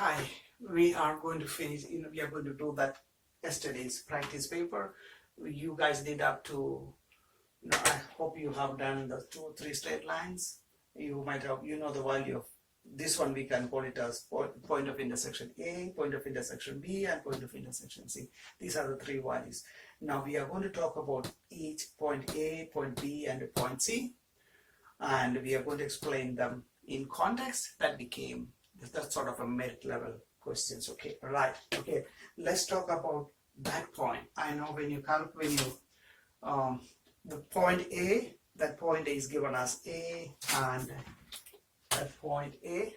Hi, we are going to finish, we are going to do that yesterday's practice paper. You guys did up to, I hope you have done the 2 or 3 straight lines. You might have, the value of this one. We can call it as point of intersection A, point of intersection B, and point of intersection C. These are the 3 values. Now we are going to talk about each point A, point B, and point C. And we are going to explain them in context. That's sort of a merit level questions. Okay, right. Okay, let's talk about that point. I know the point A, that point A is given as A, and that point A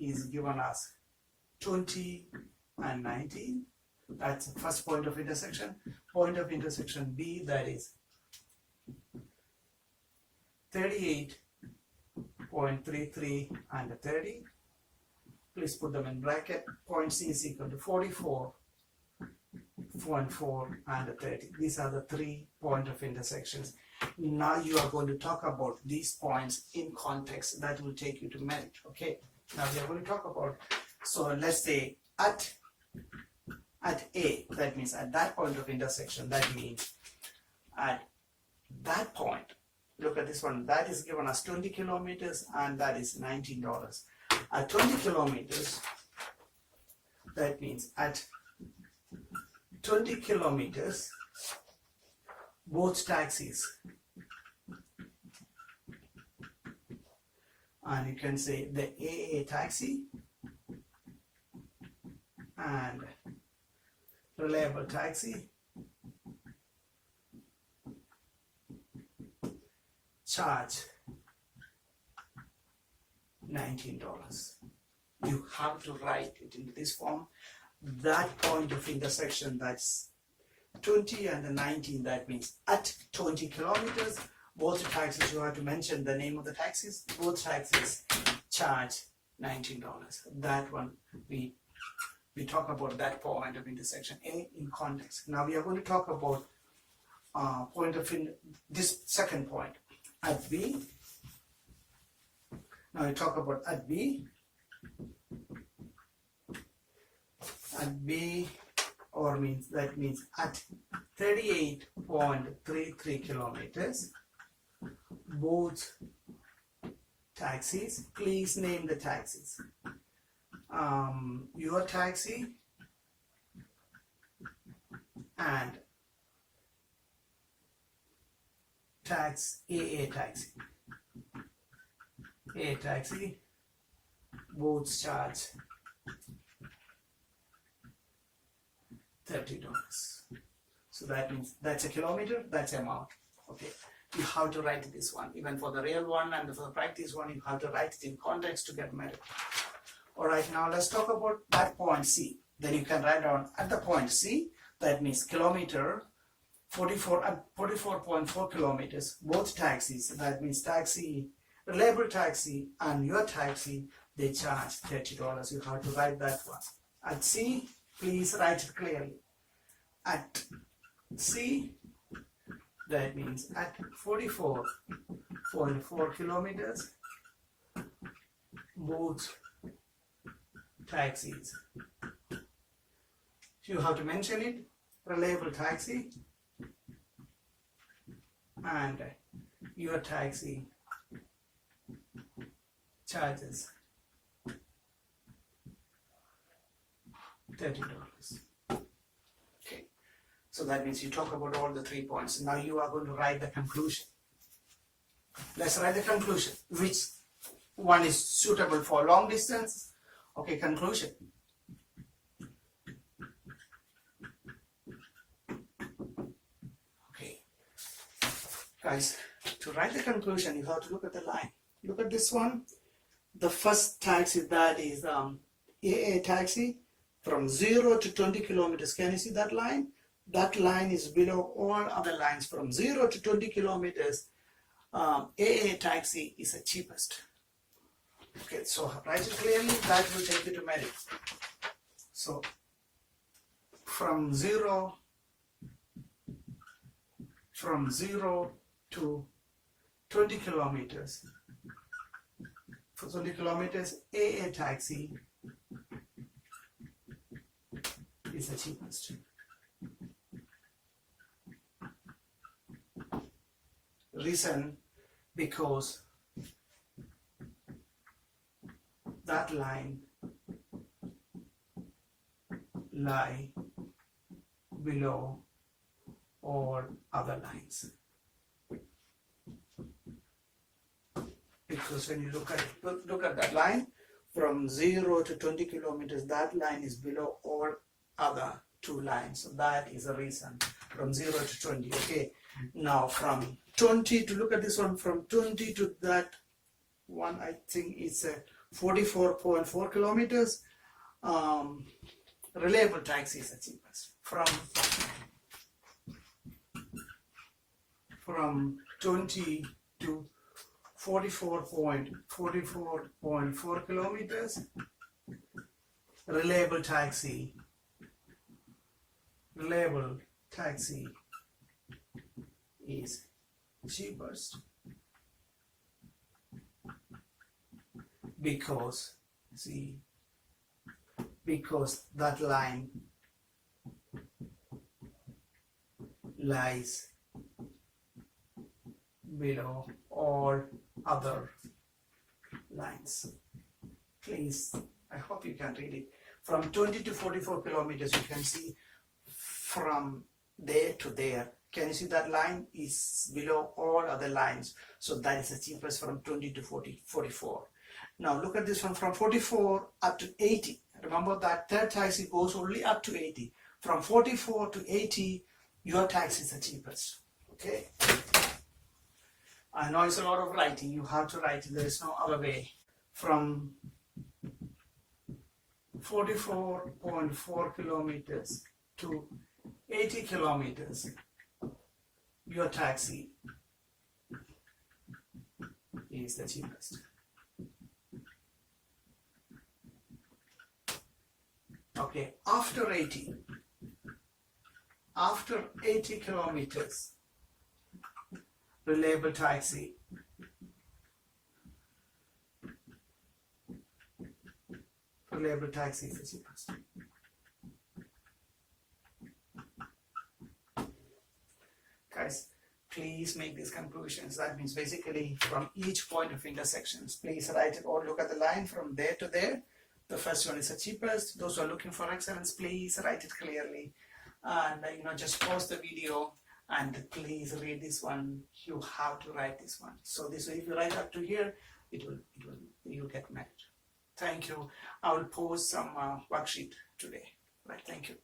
is given as 20 and 19. That's the first point of intersection. Point of intersection B, that is 38.33 and 30. Please put them in bracket. Point C is equal to 44.4 and 30. These are the 3 point of intersections. Now you are going to talk about these points in context. That will take you to merit. Okay. Now we are going to talk about, so let's say at A, that means at that point of intersection, that means at that point, look at this one, that is given as 20 kilometers and that is $19. At 20 kilometers, that means at 20 kilometers, both taxis, and you can say the AA taxi and reliable taxi charge $19. You have to write it in this form. That point of intersection, that's 20 and the 19, that means at 20 kilometers, both taxis, you have to mention the name of the taxis, both taxis charge $19. That one, we talk about that point of intersection A in context. Now we are going to talk about this second point at B. Now we talk about at B, or that means at 38.33 kilometers, both taxis, please name the taxis. Your taxi and AA taxi. A taxi, both charge $30. So that means that's a kilometer, that's amount. Okay, you have to write this one. Even for the real one and for the practice one, you have to write it in context to get merit. Alright, now let's talk about that point C. Then you can write down at the point C, that means kilometer, 44.4 kilometers, both taxis, that means taxi, reliable taxi and your taxi, they charge $30. You have to write that one. At C, please write it clearly. At C, that means at 44.4 kilometers, both taxis. You have to mention it, reliable taxi and your taxi charges $30. Okay, so that means you talk about all the 3 points. Now you are going to write the conclusion. Let's write the conclusion. Which one is suitable for long distance? Okay, conclusion. Okay, guys, to write the conclusion, you have to look at the line. Look at this one. The first taxi, that is AA taxi, from 0 to 20 kilometers. Can you see that line? That line is below all other lines. From 0 to 20 kilometers, AA taxi is the cheapest. Okay, so write it clearly, that will take you to merit. So, from 0 to 20 kilometers, for 20 kilometers, AA taxi is the cheapest. Reason, because that line lie below all other lines. Because when you look at that line from 0 to 20 kilometers, that line is below all other two lines. So that is the reason, from 0 to 20. Okay, now from 20 to look at this one, from 20 to that one, I think it's 44.4 kilometers. Reliable taxi is the cheapest. From 20 to 44.4 kilometers, reliable taxi is cheapest, because that line lies below all other lines. Please, I hope you can read it. From 20 to 44 kilometers, you can see from there to there. Can you see that line is below all other lines? So that is the cheapest from 20 to 44. Now look at this one, from 44 up to 80. Remember that third taxi goes only up to 80. From 44 to 80, your taxi is the cheapest. Okay? I know it's a lot of writing. You have to write it. There is no other way. From 44.4 kilometers to 80 kilometers, your taxi is the cheapest. Okay, after 80 kilometers, reliable taxi is the cheapest. Guys, please make these conclusions. That means basically from each point of intersections, please write it or look at the line from there to there. The first one is the cheapest. Those who are looking for excellence, please write it clearly, and just pause the video and please read this one. You have to write this one. So this way, if you write up to here, you'll get marked. Thank you. I will post some worksheet today. Right. Thank you.